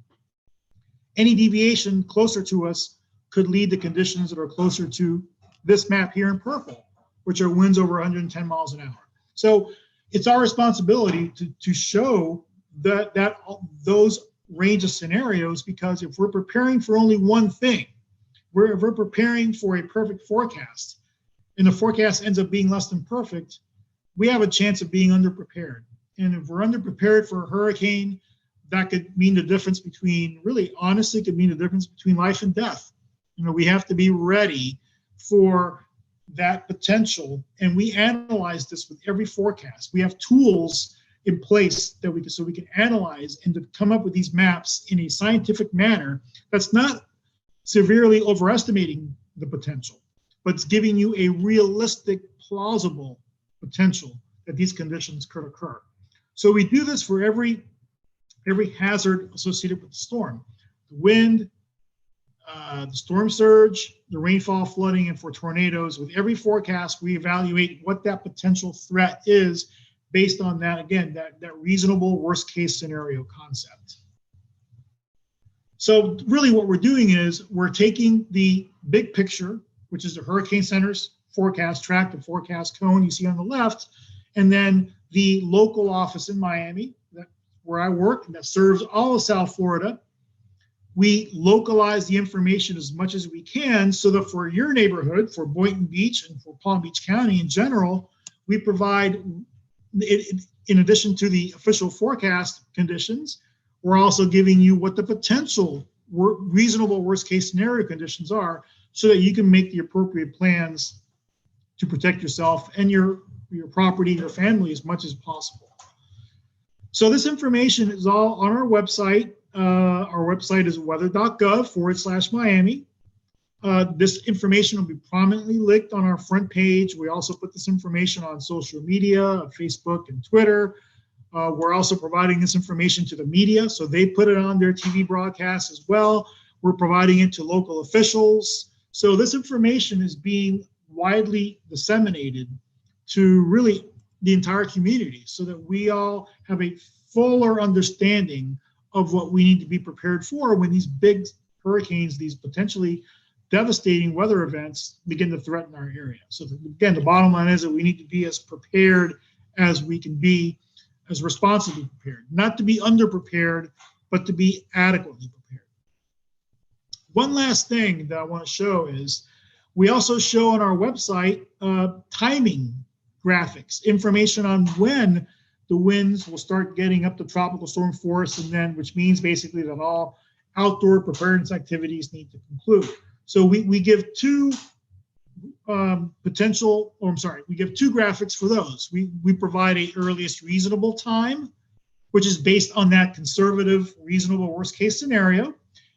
any deviation closer to us could lead to conditions that are closer to this map here in purple, which are winds over 110 miles an hour. So it's our responsibility to show that those range of scenarios, because if we're preparing for only one thing, if we're preparing for a perfect forecast and the forecast ends up being less than perfect, we have a chance of being underprepared. And if we're underprepared for a hurricane, that could mean the difference between, really honestly, could mean the difference between life and death. You know, we have to be ready for that potential, and we analyze this with every forecast. We have tools in place that we can analyze and to come up with these maps in a scientific manner that's not severely overestimating the potential, but it's giving you a realistic, plausible potential that these conditions could occur. So we do this for every hazard associated with the storm: the wind, the storm surge, the rainfall, flooding, and for tornadoes. With every forecast, we evaluate what that potential threat is based on that, again, that reasonable worst case scenario concept. So really what we're doing is we're taking the big picture, which is the Hurricane Center's forecast track, the forecast cone you see on the left, and then the local office in Miami, where I work, that serves all of South Florida. We localize the information as much as we can so that for your neighborhood, for Boynton Beach and for Palm Beach County in general, we provide, in addition to the official forecast conditions, we're also giving you what the potential reasonable worst case scenario conditions are so that you can make the appropriate plans to protect yourself and your property, your family as much as possible. So this information is all on our website. Our website is weather.gov/Miami. This information will be prominently linked on our front page. We also put this information on social media, Facebook and Twitter. We're also providing this information to the media, so they put it on their TV broadcasts as well. We're providing it to local officials. So this information is being widely disseminated to really the entire community so that we all have a fuller understanding of what we need to be prepared for when these big hurricanes, these potentially devastating weather events begin to threaten our area. So again, the bottom line is that we need to be as prepared as we can be, as responsibly prepared, not to be underprepared, but to be adequately prepared. One last thing that I want to show is we also show on our website timing graphics, information on when the winds will start getting up to tropical storm force, and then, which means basically that all outdoor preparedness activities need to conclude. So we give two we give two graphics for those. We provide a earliest reasonable time, which is based on that conservative, reasonable worst case scenario.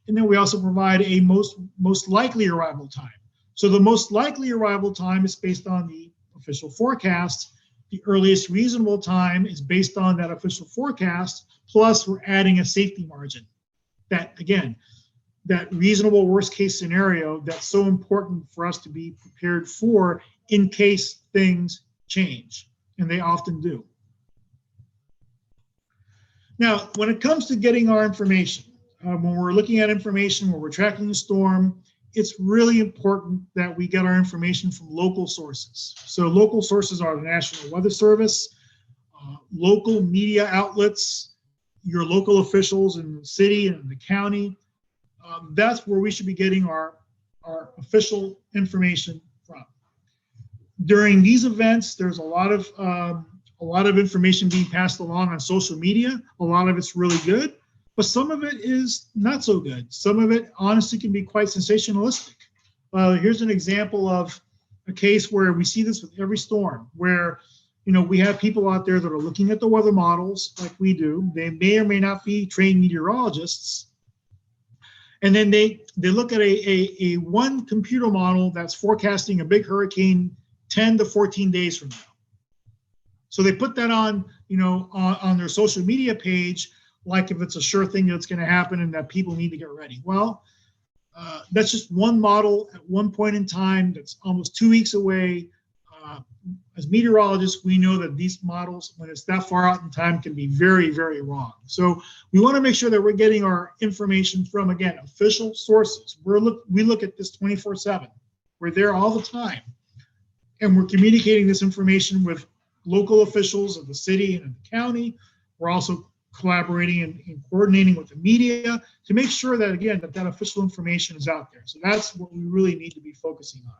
And then we also provide a most likely arrival time. So the most likely arrival time is based on the official forecast. The earliest reasonable time is based on that official forecast, plus we're adding a safety margin. That, again, that reasonable worst case scenario that's so important for us to be prepared for in case things change, and they often do. Now, when it comes to getting our information, when we're looking at information, when we're tracking the storm, it's really important that we get our information from local sources. So local sources are the National Weather Service, local media outlets, your local officials in the city and the county. That's where we should be getting our official information from. During these events, there's a lot of information being passed along on social media. A lot of it's really good, but some of it is not so good. Some of it honestly can be quite sensationalistic. Here's an example of a case where we see this with every storm, where we have people out there that are looking at the weather models like we do. They may or may not be trained meteorologists. And then they look at a one computer model that's forecasting a big hurricane 10 to 14 days from now. So they put that on, on their social media page, like if it's a sure thing that's going to happen and that people need to get ready. Well, that's just one model at one point in time that's almost 2 weeks away. As meteorologists, we know that these models, when it's that far out in time, can be very, very wrong. So we want to make sure that we're getting our information from, again, official sources. We look at this 24/7. We're there all the time. And we're communicating this information with local officials of the city and the county. We're also collaborating and coordinating with the media to make sure that, again, that official information is out there. So that's what we really need to be focusing on.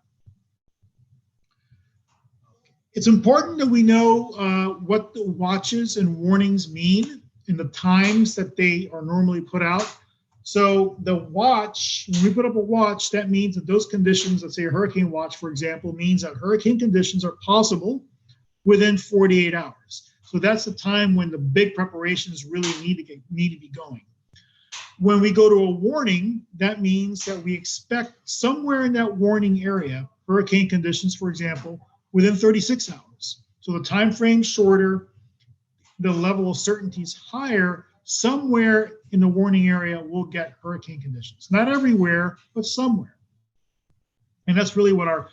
It's important that we know what the watches and warnings mean and the times that they are normally put out. So the watch, when we put up a watch, that means that those conditions, let's say a hurricane watch, for example, means that hurricane conditions are possible within 48 hours. So that's the time when the big preparations really need to be going. When we go to a warning, that means that we expect somewhere in that warning area, hurricane conditions, for example, within 36 hours. So the time frame shorter, the level of certainty is higher. Somewhere in the warning area, we'll get hurricane conditions. Not everywhere, but somewhere. And that's really what our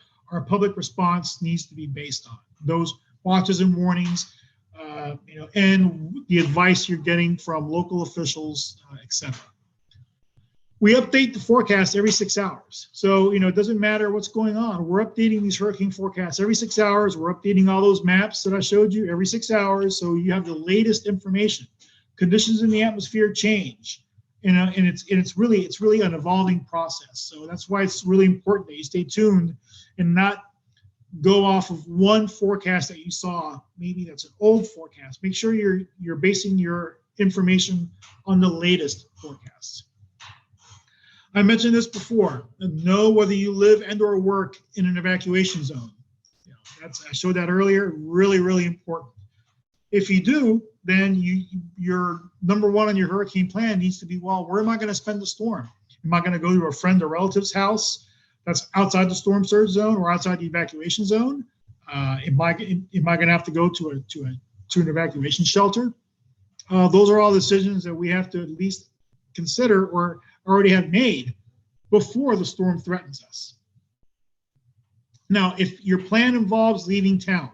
public response needs to be based on. Those watches and warnings, and the advice you're getting from local officials, et cetera. We update the forecast every 6 hours. So, it doesn't matter what's going on. We're updating these hurricane forecasts every 6 hours. We're updating all those maps that I showed you every 6 hours. So you have the latest information. Conditions in the atmosphere change, and it's really an evolving process. So that's why it's really important that you stay tuned and not go off of one forecast that you saw. Maybe that's an old forecast. Make sure you're basing your information on the latest forecasts. I mentioned this before. Know whether you live and or work in an evacuation zone. I showed that earlier. Really, really important. If you do, then your number one on your hurricane plan needs to be, well, where am I going to spend the storm? Am I going to go to a friend or relative's house that's outside the storm surge zone or outside the evacuation zone? Am I going to have to go to an evacuation shelter? Those are all decisions that we have to at least consider or already have made before the storm threatens us. Now, if your plan involves leaving town,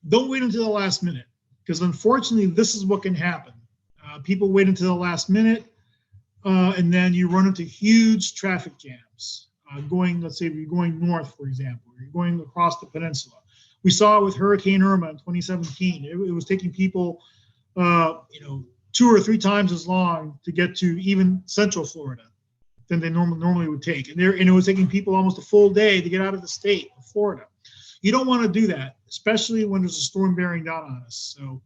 don't wait until the last minute, because unfortunately, this is what can happen. People wait until the last minute, and then you run into huge traffic jams. Let's say if you're going north, for example, or you're going across the peninsula. We saw it with Hurricane Irma in 2017. It was taking people, 2 or 3 times as long to get to even Central Florida than they normally would take. And it was taking people almost a full day to get out of the state of Florida. You don't want to do that, especially when there's a storm bearing down on us. So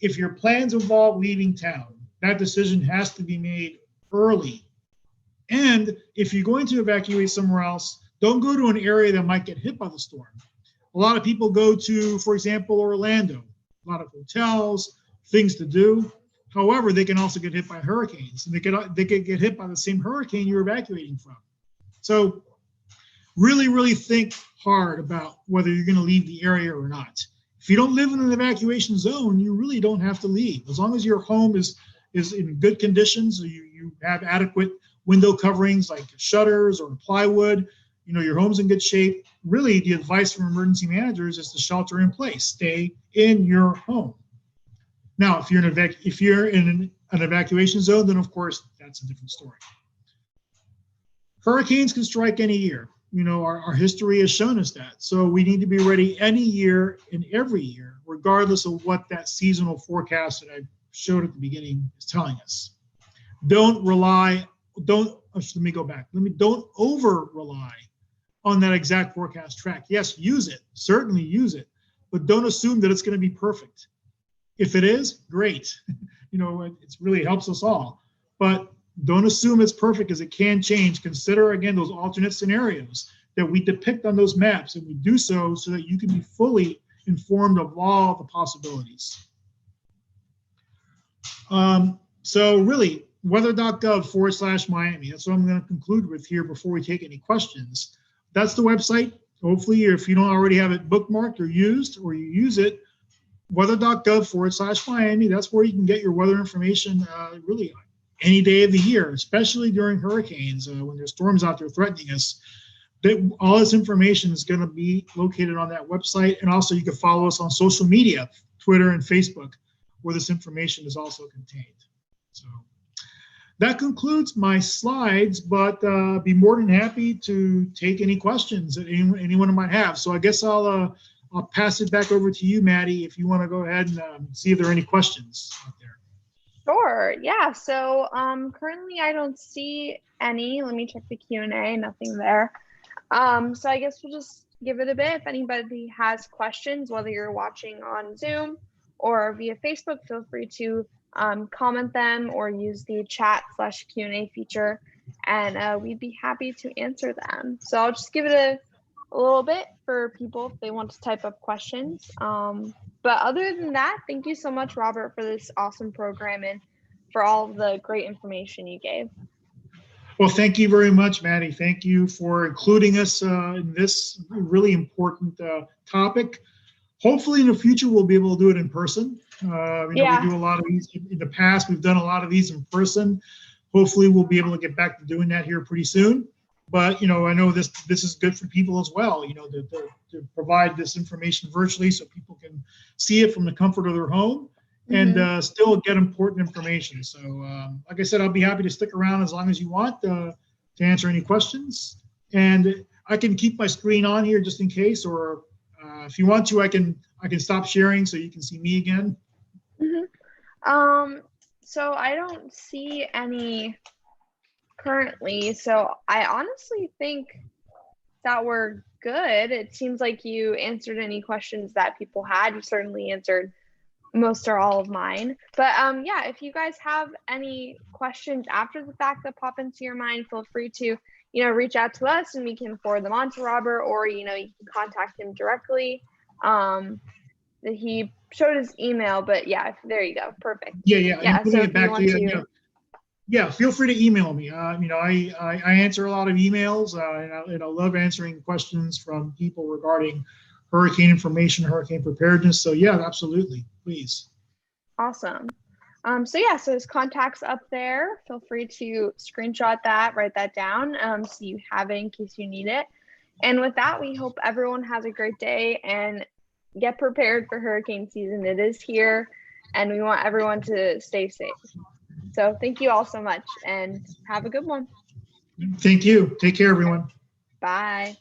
if your plans involve leaving town, that decision has to be made early. And if you're going to evacuate somewhere else, don't go to an area that might get hit by the storm. A lot of people go to, for example, Orlando, a lot of hotels, things to do. However, they can also get hit by hurricanes, and they could get hit by the same hurricane you're evacuating from. So really, really think hard about whether you're going to leave the area or not. If you don't live in an evacuation zone, you really don't have to leave. As long as your home is in good conditions, you have adequate window coverings like shutters or plywood, your home's in good shape. Really, the advice from emergency managers is to shelter in place. Stay in your home. Now, if you're in an evacuation zone, then of course that's a different story. Hurricanes can strike any year. Our history has shown us that. So we need to be ready any year and every year, regardless of what that seasonal forecast that I showed at the beginning is telling us. Don't over rely on that exact forecast track. Yes, use it, certainly use it, but don't assume that it's going to be perfect. If it is, great. It really helps us all, but don't assume it's perfect, as it can change. Consider, again, those alternate scenarios that we depict on those maps, and we do so that you can be fully informed of all the possibilities. So really, weather.gov/Miami. That's what I'm going to conclude with here before we take any questions. That's the website. Hopefully, if you don't already have it bookmarked or used, or you use it, weather.gov/Miami. That's where you can get your weather information really any day of the year, especially during hurricanes, when there's storms out there threatening us. All this information is going to be located on that website. And also you can follow us on social media, Twitter and Facebook, where this information is also contained. So that concludes my slides, but be more than happy to take any questions that anyone might have. So I guess I'll pass it back over to you, Maddie, if you want to go ahead and see if there are any questions out there. Sure. Yeah. So currently I don't see any. Let me check the Q&A. Nothing there. So I guess we'll just give it a bit. If anybody has questions, whether you're watching on Zoom or via Facebook, feel free to comment them or use the chat/Q&A feature, and we'd be happy to answer them. So I'll just give it a little bit for people if they want to type up questions. But other than that, thank you so much, Robert, for this awesome program and for all of the great information you gave. Well, thank you very much, Maddie. Thank you for including us in this really important topic. Hopefully in the future, we'll be able to do it in person. We do a lot of these in the past. We've done a lot of these in person. Hopefully we'll be able to get back to doing that here pretty soon. But, I know this is good for people as well, to provide this information virtually so people can see it from the comfort of their home and still get important information. So, like I said, I'll be happy to stick around as long as you want to answer any questions. And I can keep my screen on here just in case, or if you want to, I can stop sharing so you can see me again. So I don't see any currently, so I honestly think that we're good. It seems like you answered any questions that people had. You certainly answered most or all of mine, but yeah, if you guys have any questions after the fact that pop into your mind, feel free to reach out to us and we can forward them on to Robert, or you can contact him directly. He showed his email, but yeah, there you go. Perfect. Yeah. So if you want to, yeah, feel free to email me. I answer a lot of emails, and I love answering questions from people regarding hurricane information, hurricane preparedness. So yeah, absolutely, please. Awesome. So his contact's up there. Feel free to screenshot that, write that down, so you have it in case you need it. And with that, we hope everyone has a great day and get prepared for hurricane season. It is here, and we want everyone to stay safe. So thank you all so much, and have a good one. Thank you. Take care, everyone. Bye.